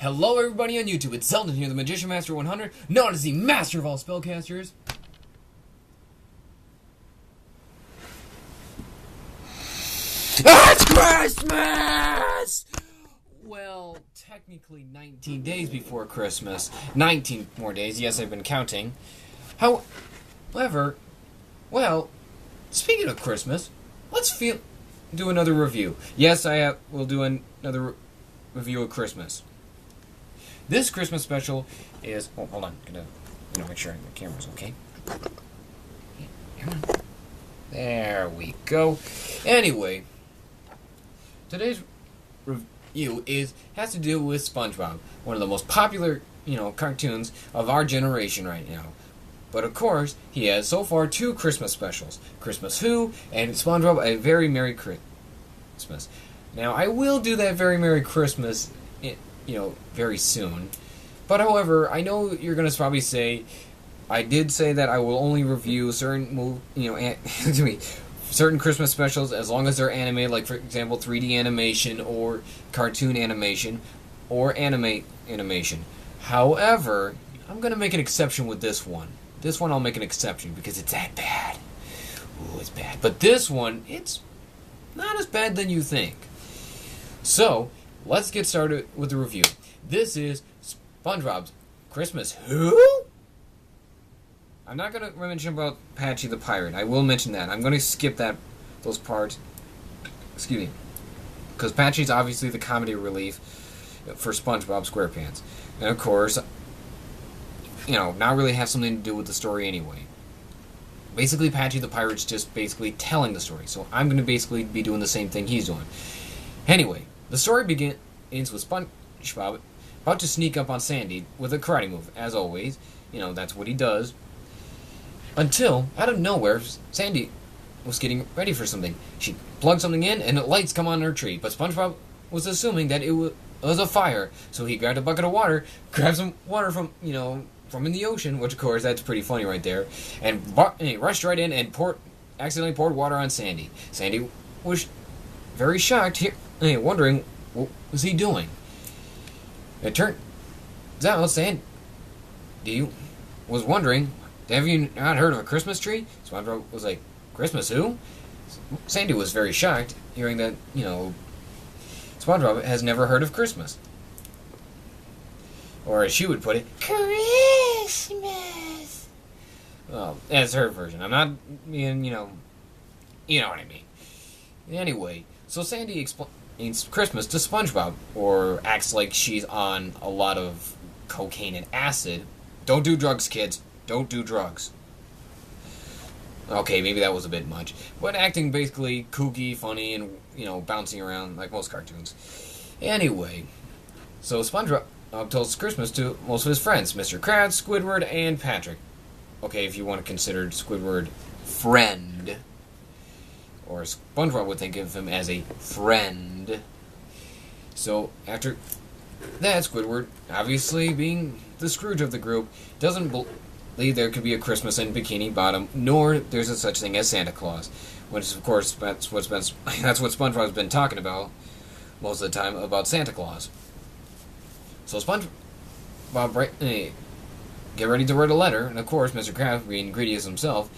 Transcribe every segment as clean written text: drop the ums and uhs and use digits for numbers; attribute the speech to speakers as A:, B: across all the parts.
A: Hello everybody on YouTube, it's Xaldin here, the Magician Master 100, known as the Master of all Spellcasters. It's Christmas! Well, technically 19 days before Christmas. 19 more days, yes, I've been counting. However, well, speaking of Christmas, let's do another review. Yes, will do another review of Christmas. This Christmas special is... Oh, hold on. Make sure the camera's okay. Come on. There we go. Anyway, today's review has to do with SpongeBob, one of the most popular, cartoons of our generation right now. But of course, he has so far 2 Christmas specials: Christmas Who and SpongeBob A Very Merry Christmas. Now, I will do that Very Merry Christmas, very soon. But however, I know you're going to probably say, I did say that I will only review certain certain Christmas specials as long as they're animated, like for example 3D animation or cartoon animation or anime animation. However, I'm going to make an exception with this one. This one I'll make an exception because it's that bad. Ooh, it's bad. But this one, it's not as bad than you think. So, let's get started with the review. This is SpongeBob's Christmas Who? I'm not going to mention about Patchy the Pirate. I will mention that. I'm going to skip those parts. Excuse me. Because Patchy's obviously the comedy relief for SpongeBob SquarePants. And of course, not really have something to do with the story anyway. Basically, Patchy the Pirate's just basically telling the story. So I'm going to basically be doing the same thing he's doing. Anyway, the story begins with SpongeBob about to sneak up on Sandy with a karate move. As always, that's what he does. Until, out of nowhere, Sandy was getting ready for something. She plugged something in, and the lights come on her tree. But SpongeBob was assuming that it was a fire. So he grabbed a bucket of water, grabbed some water from in the ocean, which of course, that's pretty funny right there, and he rushed right in and accidentally poured water on Sandy. Sandy was very shocked, wondering what was he doing. It turns out Sandy was wondering, have you not heard of a Christmas tree? SpongeBob was like, Christmas who? Sandy was very shocked, hearing that, SpongeBob has never heard of Christmas. Or as she would put it, Christmas. Well, that's her version. I'm not being, you know what I mean. Anyway, so Sandy explains Christmas to SpongeBob, or acts like she's on a lot of cocaine and acid. Don't do drugs, kids. Don't do drugs. Okay, maybe that was a bit much. But acting basically kooky, funny, and, bouncing around like most cartoons. Anyway, so SpongeBob tells Christmas to most of his friends, Mr. Krabs, Squidward, and Patrick. Okay, if you want to consider Squidward friend, or SpongeBob would think of him as a friend. So after that, Squidward, obviously being the Scrooge of the group, doesn't believe there could be a Christmas in Bikini Bottom, nor there's a such thing as Santa Claus, which of course that's what SpongeBob's been talking about most of the time about Santa Claus. So SpongeBob get ready to write a letter, and of course Mr. Krabs, being greedy as himself,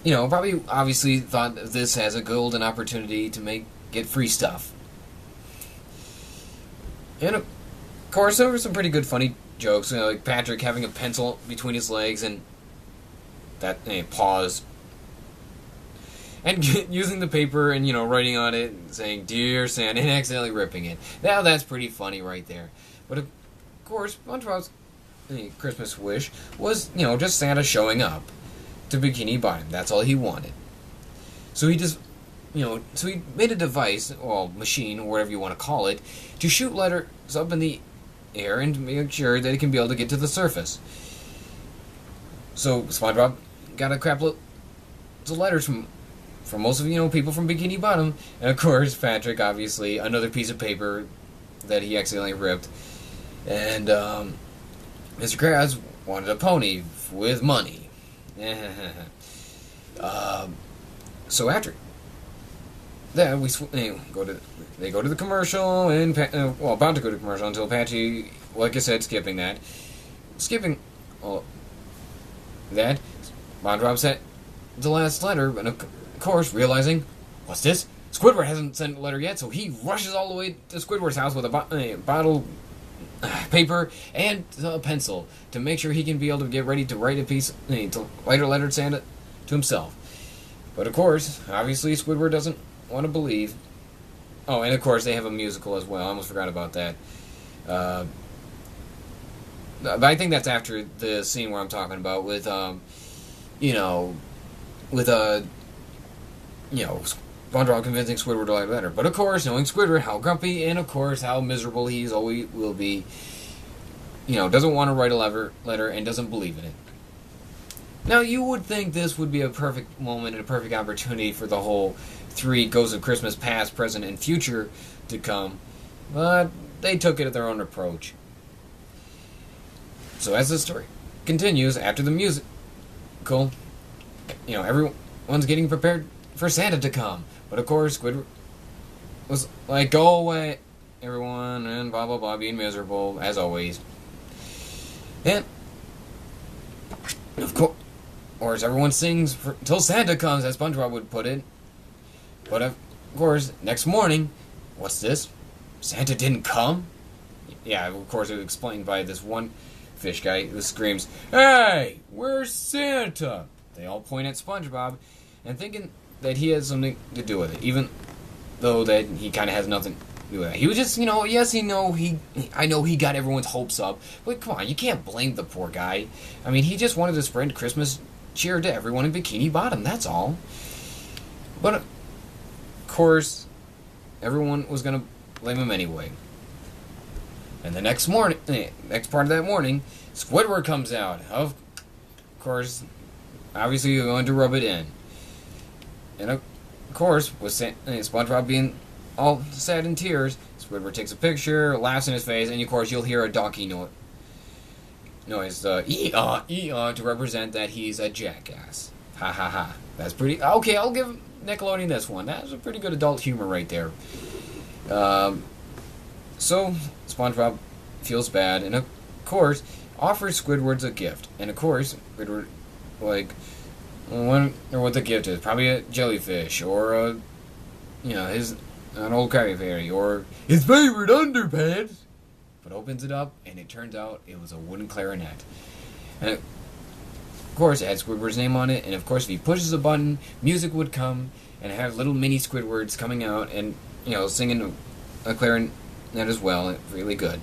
A: probably obviously thought of this as a golden opportunity to get free stuff. And of course there were some pretty good funny jokes, like Patrick having a pencil between his legs and that pause, and using the paper and writing on it and saying "Dear Santa" and accidentally ripping it. Now that's pretty funny right there. But of course, SpongeBob's Christmas wish was just Santa showing up to Bikini Bottom. That's all he wanted. So he just so he made a device, or machine, or whatever you want to call it, to shoot letters up in the air and make sure that it can be able to get to the surface. So SpongeBob got a crap load of letters from most of people from Bikini Bottom, and of course Patrick, obviously, another piece of paper that he accidentally ripped, and Mr. Krabs wanted a pony with money. So after then they go to the commercial, and about to go to commercial until Patchy, like I said, skipping all that. SpongeBob sent the last letter, and of course, realizing, what's this? Squidward hasn't sent a letter yet, so he rushes all the way to Squidward's house with a bottle, paper, and a pencil to make sure he can be able to get ready to write to write a letter to Santa to himself. But of course, obviously, Squidward doesn't want to believe. Oh, and of course, they have a musical as well. I almost forgot about that. But I think that's after the scene where I'm talking about with, SpongeBob convincing Squidward to write a letter. But of course, knowing Squidward, how grumpy, and of course, how miserable he always will be, doesn't want to write a letter and doesn't believe in it. Now, you would think this would be a perfect moment and a perfect opportunity for the whole 3 Ghosts of Christmas past, present, and future to come, but they took it at their own approach. So as the story continues, after the musical, everyone's getting prepared for Santa to come. But of course, Squidward was like, go away, everyone, and blah, blah, blah, being miserable, as always. And, of course, everyone sings till Santa comes, as SpongeBob would put it. But of course, next morning, what's this? Santa didn't come? Yeah, of course, it was explained by this one fish guy who screams, "Hey, where's Santa?" They all point at SpongeBob, and thinking that he has something to do with it, even though that he kind of has nothing to do with it. He was just, yes, I know he got everyone's hopes up, but come on, you can't blame the poor guy. I mean, he just wanted to spread Christmas cheer to everyone in Bikini Bottom, that's all. But, of course, everyone was going to blame him anyway. And the next part of that morning, Squidward comes out. Of course, obviously you're going to rub it in. And of course, with SpongeBob being all sad in tears, Squidward takes a picture, laughs in his face, and of course you'll hear a donkey noise, ee-aw, ee-aw, to represent that he's a jackass. Ha ha ha. That's pretty... Okay, I'll give Nickelodeon this one. That's a pretty good adult humor right there. So, SpongeBob feels bad, and of course, offers Squidward a gift. And of course, Squidward, I wonder what the gift is. Probably a jellyfish, or an old Krabby Patty, or his favorite underpants. But opens it up, and it turns out it was a wooden clarinet. And of course, it had Squidward's name on it, and of course, if he pushes a button, music would come, and have little mini Squidwards coming out, and, singing a clarinet as well. Really good.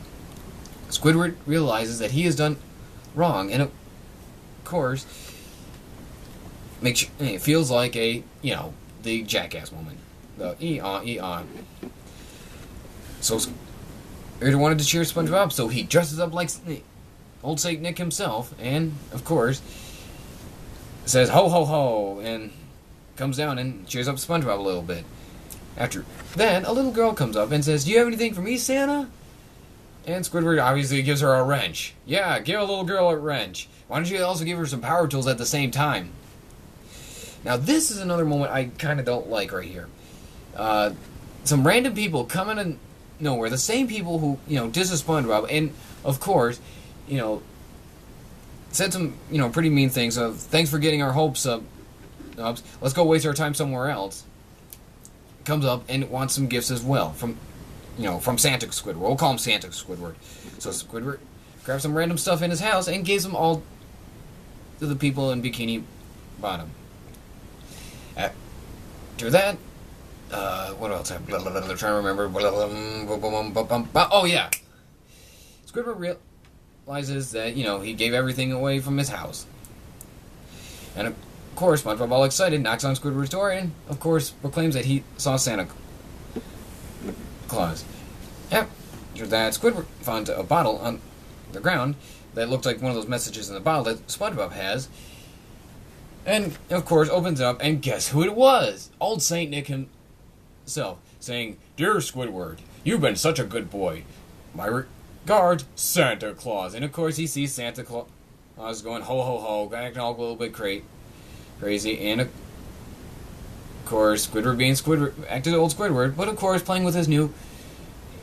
A: Squidward realizes that he has done wrong, and of course, it feels like the jackass moment. The ee-aw, ee-aw. So, Squidward wanted to cheer SpongeBob, so he dresses up like old Saint Nick himself, and, of course, says, ho, ho, ho, and comes down and cheers up SpongeBob a little bit. After then, a little girl comes up and says, "Do you have anything for me, Santa?" And Squidward obviously gives her a wrench. Yeah, give a little girl a wrench. Why don't you also give her some power tools at the same time? Now, this is another moment I kind of don't like right here. Some random people come out of nowhere, the same people who, diss SpongeBob, and, of course, said some, pretty mean things of, thanks for getting our hopes up, let's go waste our time somewhere else. Comes up and wants some gifts as well from Santa Squidward. We'll call him Santa Squidward. So Squidward grabs some random stuff in his house and gives them all to the people in Bikini Bottom. After that, what else? I'm trying to remember. Oh yeah, Squidward realizes that he gave everything away from his house, and of course, SpongeBob, all excited, knocks on Squidward's door and, of course, proclaims that he saw Santa Claus. After that, Squidward found a bottle on the ground that looked like one of those messages in the bottle that SpongeBob has. And, of course, opens it up, and guess who it was? Old Saint Nick himself, saying, "Dear Squidward, you've been such a good boy. My regards, Santa Claus." And, of course, he sees Santa Claus going, ho, ho, ho, acting all a little bit crazy, and of course, Squidward being Squidward, acted old Squidward, but of course playing with his new,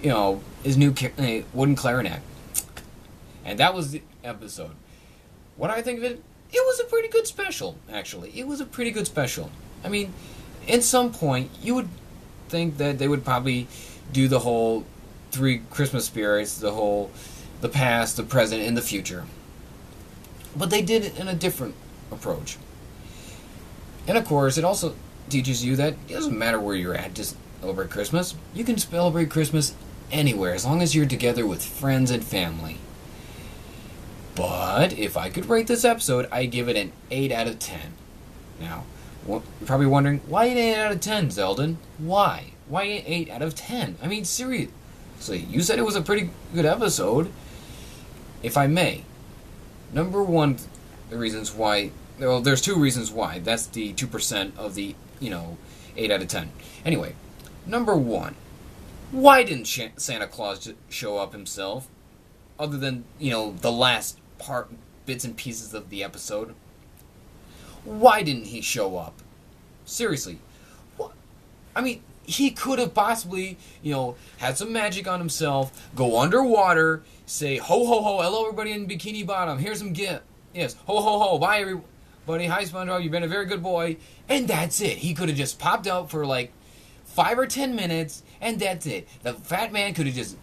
A: wooden clarinet. And that was the episode. What do I think of it? It was a pretty good special, actually. It was a pretty good special. I mean, at some point, you would think that they would probably do the whole 3 Christmas spirits, the past, the present, and the future. But they did it in a different approach. And of course, it also teaches you that it doesn't matter where you're at to celebrate Christmas. You can celebrate Christmas anywhere, as long as you're together with friends and family. But if I could rate this episode, I'd give it an 8 out of 10. Now, you're probably wondering, why an 8 out of 10, Xaldin? Why? Why an 8 out of 10? I mean, seriously, you said it was a pretty good episode. If I may, number one, the reasons why, well, there's 2 reasons why. That's the 2% of the, 8 out of 10. Anyway, number 1, why didn't Santa Claus show up himself? Other than, the last bits and pieces of the episode. Why didn't he show up? Seriously. I mean, he could have possibly, had some magic on himself, go underwater, say, ho, ho, ho, hello everybody in Bikini Bottom, here's some gift. Yes, ho, ho, ho, bye everybody, hi SpongeBob, you've been a very good boy. And that's it. He could have just popped out for like 5 or 10 minutes, and that's it. The fat man could have just,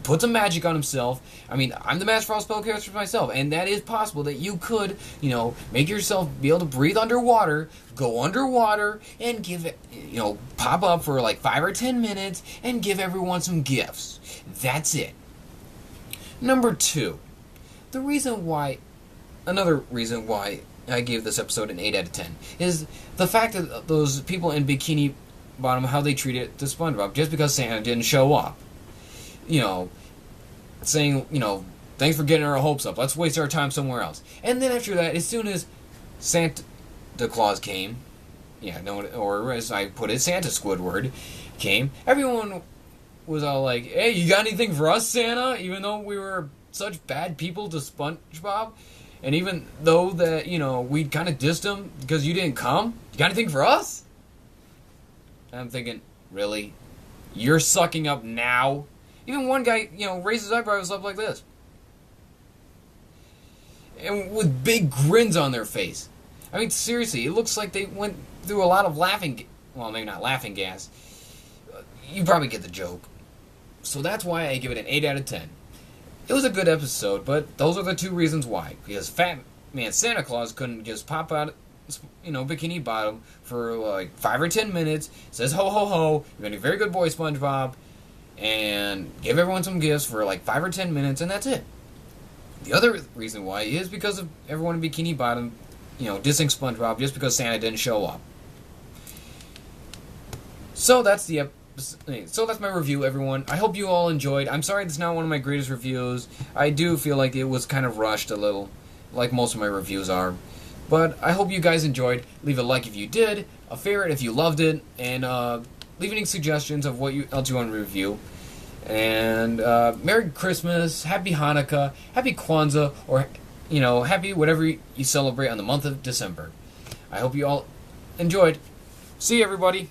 A: put some magic on himself. I mean, I'm the master of all spellcasters myself, and that is possible that you could, make yourself be able to breathe underwater, go underwater, and give it, pop up for like 5 or 10 minutes, and give everyone some gifts. That's it. Number 2, another reason why I gave this episode an 8 out of 10 is the fact that those people in Bikini Bottom, how they treated the SpongeBob, just because Santa didn't show up. Saying, thanks for getting our hopes up. Let's waste our time somewhere else. And then after that, as soon as Santa Claus came, or as I put it, Santa Squidward came, everyone was all like, hey, you got anything for us, Santa? Even though we were such bad people to SpongeBob, and even though that, we kind of dissed him because you didn't come, you got anything for us? And I'm thinking, really? You're sucking up now? Even one guy, raised his eyebrows up like this. And with big grins on their face. I mean, seriously, it looks like they went through a lot of well, maybe not laughing gas. You probably get the joke. So that's why I give it an 8 out of 10. It was a good episode, but those are the 2 reasons why. Because Fat Man Santa Claus couldn't just pop out, Bikini Bottom for like 5 or 10 minutes, says ho ho ho, you've been a very good boy, SpongeBob, and give everyone some gifts for like 5 or 10 minutes, and that's it. The other reason why is because of everyone in Bikini Bottom, dissing SpongeBob just because Santa didn't show up. So that's my review, everyone. I hope you all enjoyed. I'm sorry it's not one of my greatest reviews. I do feel like it was kind of rushed a little, like most of my reviews are. But I hope you guys enjoyed. Leave a like if you did, a favorite if you loved it, and leave any suggestions of what else you want to review. And Merry Christmas, Happy Hanukkah, Happy Kwanzaa, or happy whatever you celebrate on the month of December. I hope you all enjoyed. See you, everybody.